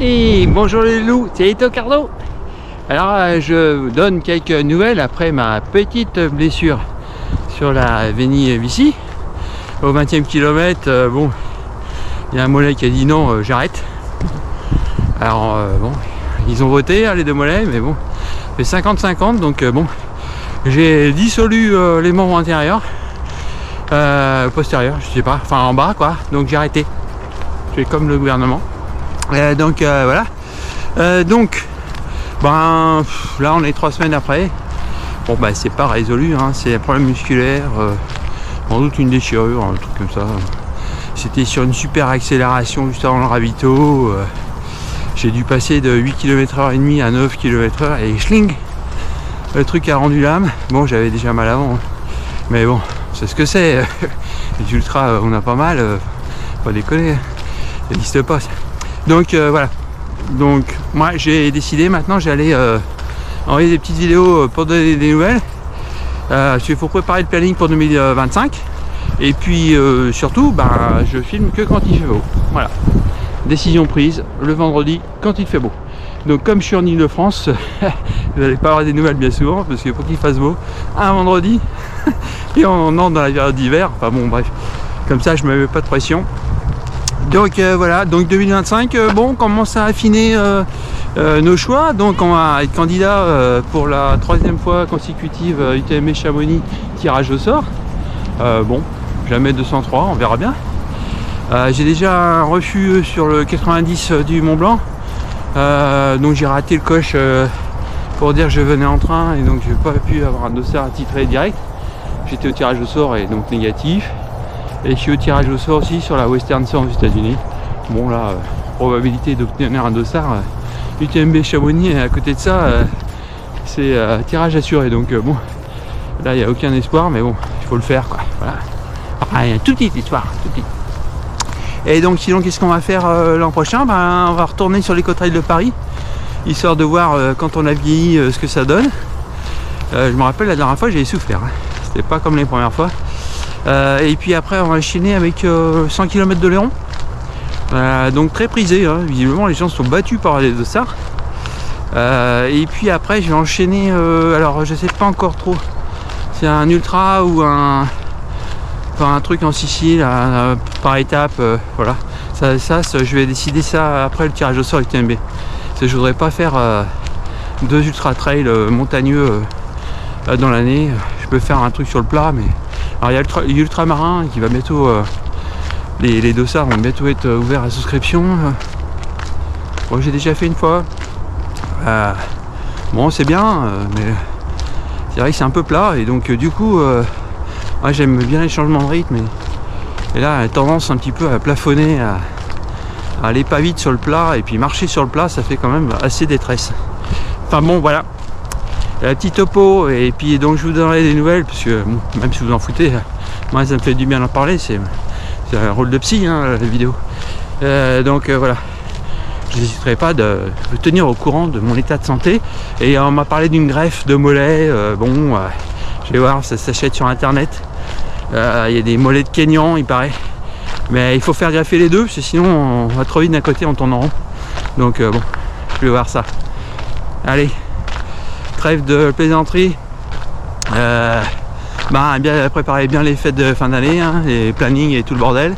Et bonjour les loups, c'est Ito Cardo. Alors je vous donne quelques nouvelles après ma petite blessure sur la Veni Vici. Au 20e kilomètre, bon, il y a un mollet qui a dit non, j'arrête. Alors bon, ils ont voté les deux mollets, mais bon, c'est 50-50, donc bon, j'ai dissolu les membres antérieurs, postérieurs, je sais pas, enfin en bas quoi, donc j'ai arrêté. Je fais comme le gouvernement. Donc voilà. Donc ben là on est 3 semaines après. Bon bah c'est pas résolu, hein, c'est un problème musculaire, sans doute une déchirure, un truc comme ça. C'était sur une super accélération juste avant le ravito. J'ai dû passer de 8 km/h à 9 km/h et schling, le truc a rendu l'âme. Bon, j'avais déjà mal avant, hein. Mais bon, c'est ce que c'est. Les ultras, on a pas mal, pas déconner, ça n'existe pas. Donc voilà. Donc moi j'ai décidé maintenant j'allais envoyer des petites vidéos pour donner des nouvelles. Il faut préparer le planning pour 2025. Et puis surtout, bah, je filme que quand il fait beau. Voilà. Décision prise le vendredi quand il fait beau. Donc comme je suis en Ile-de-France, vous n'allez pas avoir des nouvelles bien souvent parce qu'il faut qu'il fasse beau un vendredi. Et on entre dans la période d'hiver. Enfin bon bref. Comme ça je ne me mets pas de pression. Donc voilà, donc 2025, bon, on commence à affiner nos choix. Donc on va être candidat pour la 3e fois consécutive UTMB Chamonix, tirage au sort. Bon, jamais 203, on verra bien. J'ai déjà un refus sur le 90 du Mont Blanc. Donc j'ai raté le coche pour dire que je venais en train et donc j'ai pas pu avoir un dossard attitré direct. J'étais au tirage au sort et donc négatif. Et je suis au tirage au sort aussi sur la Western 100 aux États-Unis. Bon là, probabilité d'obtenir un dossard UTMB Chamonix, et à côté de ça, c'est tirage assuré. Donc bon, là il n'y a aucun espoir, mais bon, il faut le faire quoi. Voilà. Enfin, il y a une toute petite histoire, toute petite. Et donc sinon, qu'est-ce qu'on va faire l'an prochain? Ben, on va retourner sur l'éco-trail de Paris, histoire de voir quand on a vieilli ce que ça donne. Je me rappelle la dernière fois, j'ai souffert. Hein. C'était pas comme les premières fois. Et puis après on va enchaîner avec 100 km de Léron, donc très prisé, hein. Visiblement les gens sont battus par les dossards. Et puis après je vais enchaîner, alors je sais pas encore trop, c'est un ultra ou un truc en Sicile par étape, voilà. Ça je vais décider ça après le tirage au sort UTMB. Je voudrais pas faire 2 ultra trails montagneux dans l'année. Je peux faire un truc sur le plat, mais alors il y a l'ultramarin qui va bientôt, les dossards vont bientôt être ouverts à souscription. Bon, j'ai déjà fait une fois. Bon, c'est bien, mais c'est vrai que c'est un peu plat et donc du coup, moi, j'aime bien les changements de rythme et là, elle a tendance un petit peu à plafonner, à aller pas vite sur le plat et puis marcher sur le plat, ça fait quand même assez détresse. Enfin bon, voilà. La petite topo, et puis donc je vous donnerai des nouvelles parce que bon, même si vous en foutez, moi ça me fait du bien d'en parler, c'est un rôle de psy, hein, la vidéo. Donc voilà, je n'hésiterai pas de vous tenir au courant de mon état de santé. Et on m'a parlé d'une greffe de mollet, bon, je vais voir, ça s'achète sur internet. Il y a des mollets de Kenyan, il paraît, mais il faut faire greffer les deux parce que sinon on va trop vite d'un côté, on tourne en rond. Donc bon, je vais voir ça. Allez, trêve de plaisanterie. Bien préparer bien les fêtes de fin d'année, hein, les plannings et tout le bordel.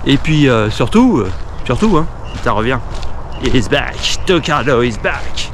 Et puis surtout, hein, ça revient. He's back, Ito Cardo is back.